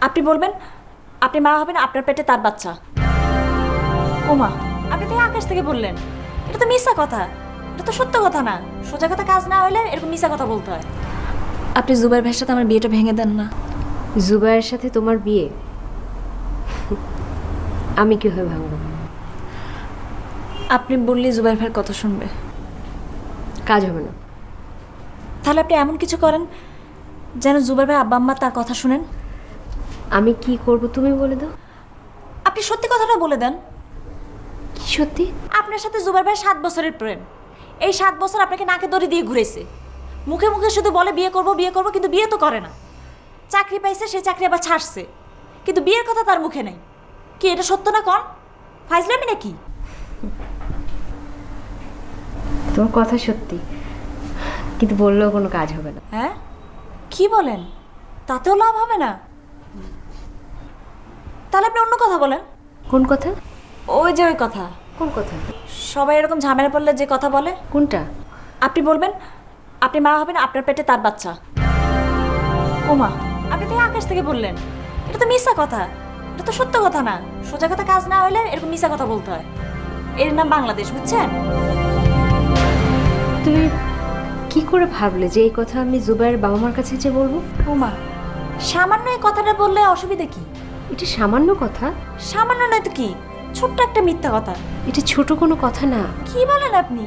আপনি বলবেন আপনি মা হবেন, আপনার পেটে তার বাচ্চা। ও মা, আপনি তো আকাশ থেকে বললেন। এটা তো মিথ্যা কথা, এটা তো সত্য কথা না। সোজা কথা কাজ না হলে এরকম মিথ্যা কথা বলতে হয়। আপনি জুবাইর ভাইয়ের সাথে আমার বিয়েটা ভেঙে দেন না। জুবাইয়ের সাথে তোমার বিয়ে আমি কি হয়ে ভাঙবো? আপনি বললে জুবাইর ভাইয়ের কথা শুনবে, কাজ হবে না। তাহলে আপনি এমন কিছু করেন যেন জুবাইর ভাই আব্বা আম্মা তার কথা শুনেন। আমি কি করব তুমি বলে দাও। আপনি সত্যি কথাটা বলে দেন। কি সত্যি? আপনার সাথে জুবাইর ভাই 7 বছরের প্রেম। এই 7 বছর আপনাকে নাকে দড়ি দিয়ে ঘুরেছে। মুখে মুখে শুধু বলে বিয়ে করব বিয়ে করব, কিন্তু বিয়ে তো করে না। চাকরি পাইছে, সেই চাকরি আবার ছাড়ছে, কিন্তু বিয়ের কথা তার মুখে নেই। কি এটা সত্য না? কোন ফাইজলামি নাকি? তোমার কথা সত্যি, কিন্তু বললেও কোনো কাজ হবে না। হ্যাঁ, কি বলেন? তাতেও লাভ হবে না? তাহলে আপনি অন্য কথা বলেন। কোন কথা? ওই যে ওই কথা। কোন কথা? সবাই এরকম ঝামেলা পড়লে যে কথা বলে। কোনটা? আপনি বলবেন আপনি মা হবেন, আপনার পেটে তার বাচ্চা। ও মা, আপনি তো আকাশ থেকে বললেন। এটা তো মিথ্যা কথা, এটা তো সত্য কথা না। সোজা কথা কাজ না হলে এরকম মিথ্যা কথা বলতে হয়। এর নাম বাংলাদেশ, বুঝছেন? তুমি কি করে ভাবলে যে এই কথা আমি জুবাইয়ের বাবা মার কাছে যে বলবো? ও মা, সামান্য এই কথাটা বললে অসুবিধা কি? এটা সামান্য কথা? সামান্য নয় তো কি, ছোট্ট একটা মিথ্যা কথা। এটা ছোট কোনো কথা না। কি বলেন আপনি?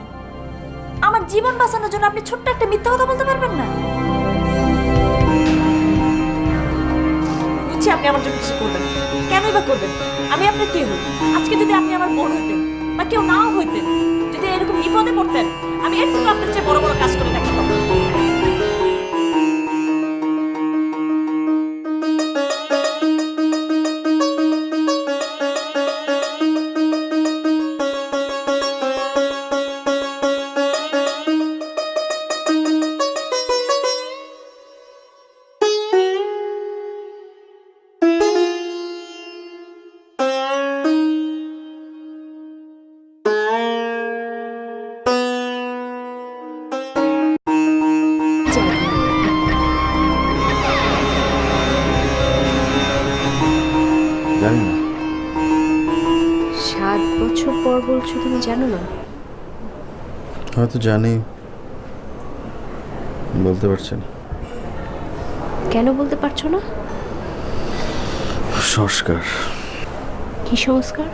আমার জীবন বাঁচানোর জন্য আপনি ছোট্ট একটা মিথ্যা কথা বলতে পারবেন না? বুঝছি আপনি আমার জন্য কিছু করবেন। কেনই বা করবেন? আমি আপনার কে হই? আজকে যদি আপনি আমার বোন হইতেন বা কেউ নাও হইতেন, যদি এরকম বিপদে পড়তেন, আমি এর থেকে আপনার চেয়ে বড় বড় কাজ করে দেখাতাম। জানি না। 7 বছর পর বলছো তুমি জানো না? হয়তো জানি, বলতে পারছি না। কেন বলতে পারছো না? সংস্কার। কি সংস্কার?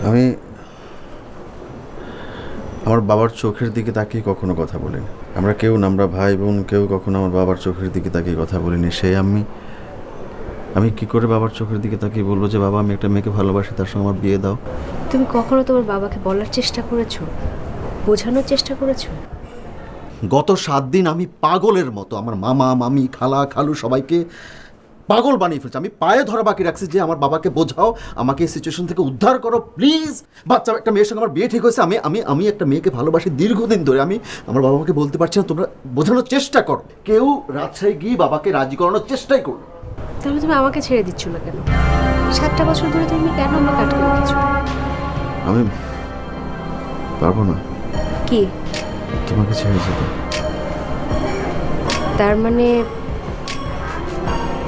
আমি আমার বাবার চোখের দিকে তাকিয়ে কখনো কথা বলিনি। আমরা কেউ না, আমরা ভাই বোন কেউ কখনো আমার বাবার চোখের দিকে তাকিয়ে কথা বলিনি। সেই আমি কি করে বাবার চোখের দিকে তাকিয়ে বলবো যে বাবা আমি একটা মেয়েকে ভালোবাসি, তার সঙ্গে আমার বিয়ে দাও? তুমি কখনো তোমার বাবাকে বলার চেষ্টা করেছো, বোঝানোর চেষ্টা করেছো? গত 7 দিন আমি পাগলের মতো আমার মামা মামি খালা খালু সবাইকে পাগল বানিয়ে ফেলছি। আমি পায়ে ধরা বাকি রাখছি যে আমার বাবাকে বোঝাও, আমাকে এই সিচুয়েশন থেকে উদ্ধার করো প্লিজ। বাচ্চা একটা মেয়ের সঙ্গে আমার বিয়ে ঠিক হয়েছে, আমি আমি আমি একটা মেয়েকে ভালোবাসি দীর্ঘদিন ধরে। আমি আমার বাবাকে বলতে পারছি না, তোমরা বোঝানোর চেষ্টা করো। কেউ রাজশাহী গিয়ে বাবাকে রাজি করানোর চেষ্টাই করলো। তাহলে তুমি আমাকে ছেড়ে দিচ্ছ না কেন? 7টা বছর ধরে তুমি কেন আমাকে আটকে রেখেছো? আমি পারবো না কি তোমাকে ছেড়ে যেতে। তার মানে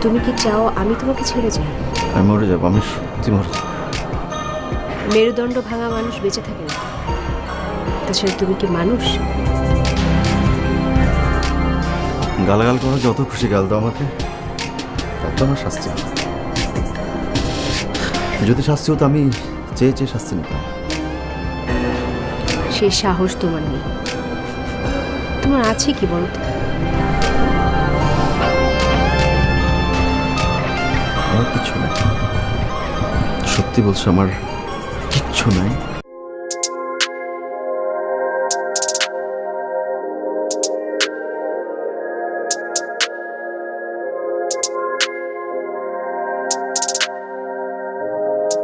তুমি কি চাও আমি তোমাকে ছেড়ে যাই? আমি মরে যাবো, আমি সত্যি মরে যাবো। মেরুদণ্ড ভাঙা মানুষ বেঁচে থাকে না। তাছাড়া তুমি কি মানুষ? গালাগাল করো, যত খুশি গাল দাও আমাকে, তার তো আমার শাস্তি হবে। যদি শাস্তি হতো আমি চেয়ে চেয়ে শাস্তি নিতাম। সেই সাহস তোমার নেই। তোমার আছে কি বলো তো? আমার কিচ্ছু নাই, সত্যি বলছো, আমার কিচ্ছু নাই।